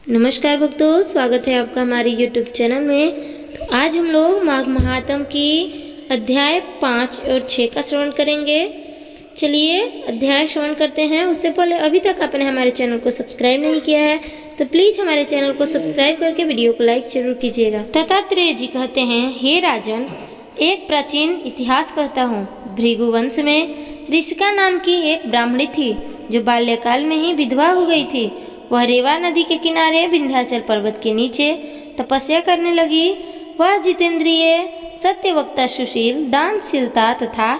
नमस्कार भक्तों, स्वागत है आपका हमारे YouTube चैनल में। तो आज हम लोग माघ महात्म की अध्याय 5 और 6 का श्रवण करेंगे। चलिए अध्याय श्रवण करते हैं। उससे पहले अभी तक आपने हमारे चैनल को सब्सक्राइब नहीं किया है तो प्लीज़ हमारे चैनल को सब्सक्राइब करके वीडियो को लाइक जरूर कीजिएगा। दत्तात्रेय जी कहते हैं, हे राजन, एक प्राचीन इतिहास कहता हूँ। भृगु वंश में ऋषिका नाम की एक ब्राह्मणी थी जो बाल्यकाल में ही विधवा हो गई थी। वह रेवा नदी के किनारे विंध्याचल पर्वत के नीचे तपस्या करने लगी। वह जितेंद्रिय, सत्यवक्ता, सुशील, दानशीलता तथा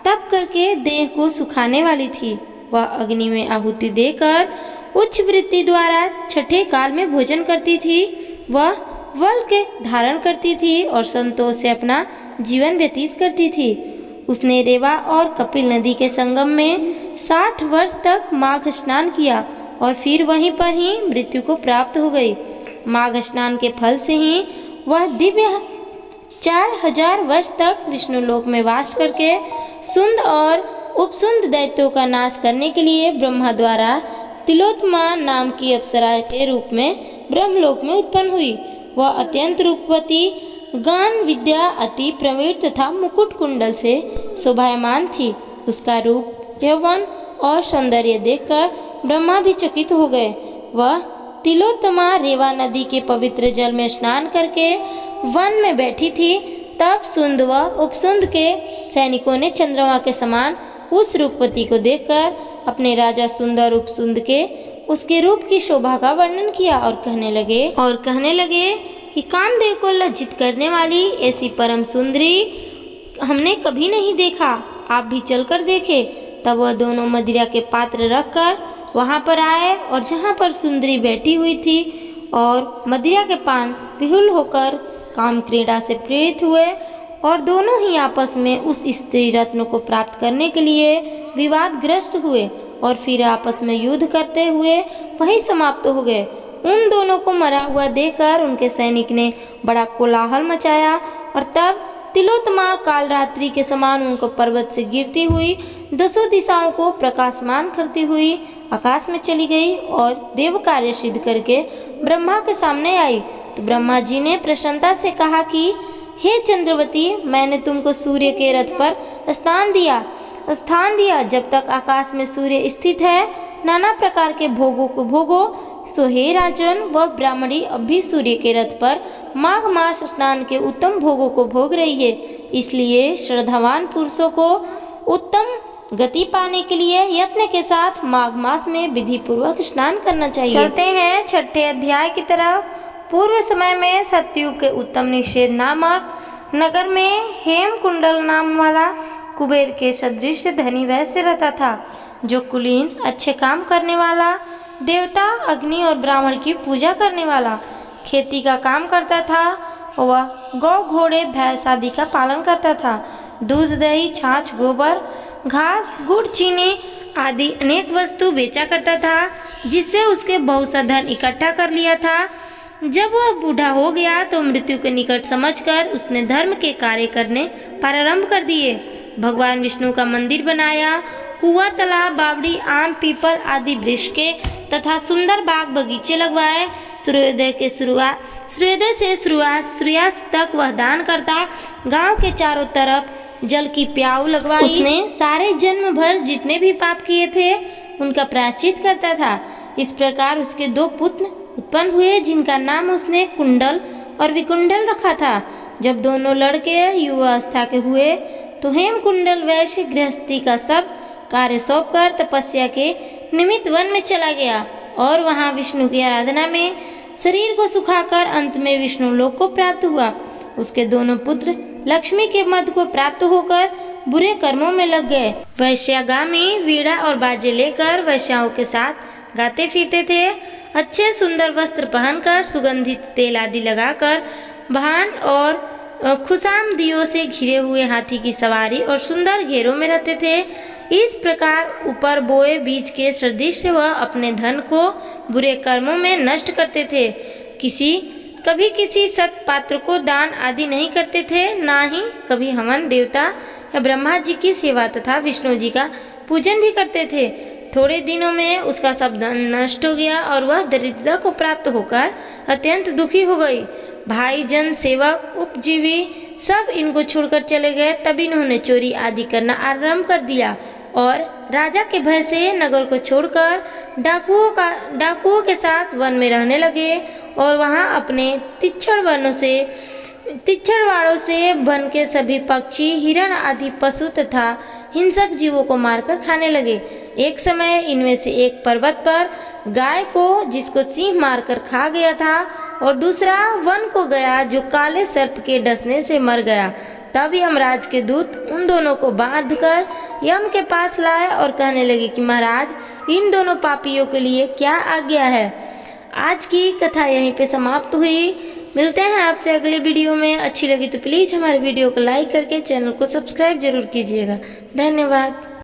तप करके देह को सुखाने वाली थी। वह अग्नि में आहुति देकर उच्च वृत्ति द्वारा छठे काल में भोजन करती थी। वह वल के धारण करती थी और संतोष से अपना जीवन व्यतीत करती थी। उसने रेवा और कपिल नदी के संगम में 60 वर्ष तक माघ स्नान किया और फिर वहीं पर ही मृत्यु को प्राप्त हो गई। माघ स्नान के फल से ही वह दिव्य 4000 वर्ष तक विष्णु लोक में वास करके सुंद और उपसुंद दैत्यों का नाश करने के लिए ब्रह्मा द्वारा तिलोत्तमा नाम की अप्सरा के रूप में ब्रह्मलोक में उत्पन्न हुई। वह अत्यंत रूपवती, गान विद्या अति प्रवीण तथा मुकुट कुंडल से शोभायमान थी। उसका रूप, यौवन और सौंदर्य देखकर ब्रह्मा भी चकित हो गए। वह तिलोत्तमा रेवा नदी के पवित्र जल में स्नान करके वन में बैठी थी। तब सुंद व उपसुंद के सैनिकों ने चंद्रमा के समान उस रूपवती को देखकर अपने राजा सुंदर उपसुंद के उसके रूप की शोभा का वर्णन किया और कहने लगे कि कामदेव को लज्जित करने वाली ऐसी परम सुंदरी हमने कभी नहीं देखा। आप भी चलकर देखें। तब वह दोनों मदिरा के पात्र रखकर वहां पर आए और जहां पर सुंदरी बैठी हुई थी और मदिरा के पान विहुल होकर काम क्रीड़ा से प्रेरित हुए और दोनों ही आपस में उस स्त्री रत्न को प्राप्त करने के लिए विवादग्रस्त हुए और फिर आपस में युद्ध करते हुए वहीं समाप्त हो गए। उन दोनों को मरा हुआ देखकर उनके सैनिक ने बड़ा कोलाहल मचाया और तब तिलोत्तमा काल रात्रि के समान उनको पर्वत से गिरती हुई 10 दिशाओं को प्रकाशमान करती हुई आकाश में चली गई और देव कार्य सिद्ध करके ब्रह्मा के सामने आई। तो ब्रह्मा जी ने प्रसन्नता से कहा कि हे चंद्रवती, मैंने तुमको सूर्य के रथ पर स्थान दिया। जब तक आकाश में सूर्य स्थित है, नाना प्रकार के भोगों को भोगो। सो हे राजन, वह ब्राह्मणी अब भी सूर्य के रथ पर माघ मास स्नान के उत्तम भोगों को भोग रही है। इसलिए श्रद्धावान पुरुषों को उत्तम गति पाने के लिए यत्न के साथ माघ मास में विधि पूर्वक स्नान करना चाहिए। चलते हैं छठे अध्याय की तरफ। पूर्व समय में सतयुग के उत्तम निषेध नामक नगर में हेम कुंडल नाम वाला कुबेर के सदृश धनी वैश्य रहता था, जो कुलीन, अच्छे काम करने वाला, देवता, अग्नि और ब्राह्मण की पूजा करने वाला, खेती का काम करता था। वह गौ, घोड़े, भैंस आदि का पालन करता था। दूध, दही, छाछ, गोबर, घास, गुड़, चीनी आदि अनेक वस्तु बेचा करता था, जिससे उसके बहुत सा धन इकट्ठा कर लिया था। जब वह बूढ़ा हो गया तो मृत्यु के निकट समझकर उसने धर्म के कार्य करने प्रारंभ कर दिए। भगवान विष्णु का मंदिर बनाया, कुआं, तालाब, बावड़ी, आम, पीपल आदि वृक्ष के तथा सुंदर बाग बगीचे लगवाए। सूर्योदय से सूर्यास्त तक वह दान करता। गांव के चारों तरफ जल की प्याऊ लगवाई। उसने सारे जन्म भर जितने भी पाप किए थे उनका प्रायश्चित करता था। इस प्रकार उसके 2 पुत्र उत्पन्न हुए, जिनका नाम उसने कुंडल और विकुंडल रखा था। जब दोनों लड़के युवावस्था के हुए तो हेम कुंडल वैश्य गृहस्थी का सब कार्य सौंपकर तपस्या के निमित्त वन में चला गया और वहां विष्णु की आराधना में शरीर को सुखाकर अंत में विष्णु लोक को प्राप्त हुआ। उसके दोनों पुत्र लक्ष्मी के मद को प्राप्त होकर बुरे कर्मों में लग गए। वैश्यागामी वीणा और बाजे लेकर वैश्याओं के साथ गाते फिरते थे। अच्छे सुंदर वस्त्र पहनकर, सुगंधित तेल आदि लगाकर, भान और खुशामदियों से घिरे हुए हाथी की सवारी और सुंदर घेरों में रहते थे। इस प्रकार ऊपर बोए बीज के सदृश वह अपने धन को बुरे कर्मों में नष्ट करते थे। कभी किसी सत पात्र को दान आदि नहीं करते थे, ना ही कभी हवन, देवता या ब्रह्मा जी की सेवा तथा विष्णु जी का पूजन भी करते थे। थोड़े दिनों में उसका सब धन नष्ट हो गया और वह दरिद्रता को प्राप्त होकर अत्यंत दुखी हो गई। भाई जन, सेवक, उपजीवी सब इनको छोड़कर चले गए। तब इन्होंने चोरी आदि करना आरंभ कर दिया और राजा के भय से नगर को छोड़कर डाकुओं के साथ वन में रहने लगे और वहां अपने तिच्छड़वाड़ों से वन के सभी पक्षी, हिरण आदि पशु तथा हिंसक जीवों को मारकर खाने लगे। एक समय इनमें से एक पर्वत पर गाय को, जिसको सिंह मारकर खा गया था, और दूसरा वन को गया जो काले सर्प के डसने से मर गया। तब यमराज के दूत उन दोनों को बांधकर यम के पास लाए और कहने लगे कि महाराज, इन दोनों पापियों के लिए क्या आज्ञा है। आज की कथा यहीं पे समाप्त हुई। मिलते हैं आपसे अगले वीडियो में। अच्छी लगी तो प्लीज़ हमारे वीडियो को लाइक करके चैनल को सब्सक्राइब जरूर कीजिएगा। धन्यवाद।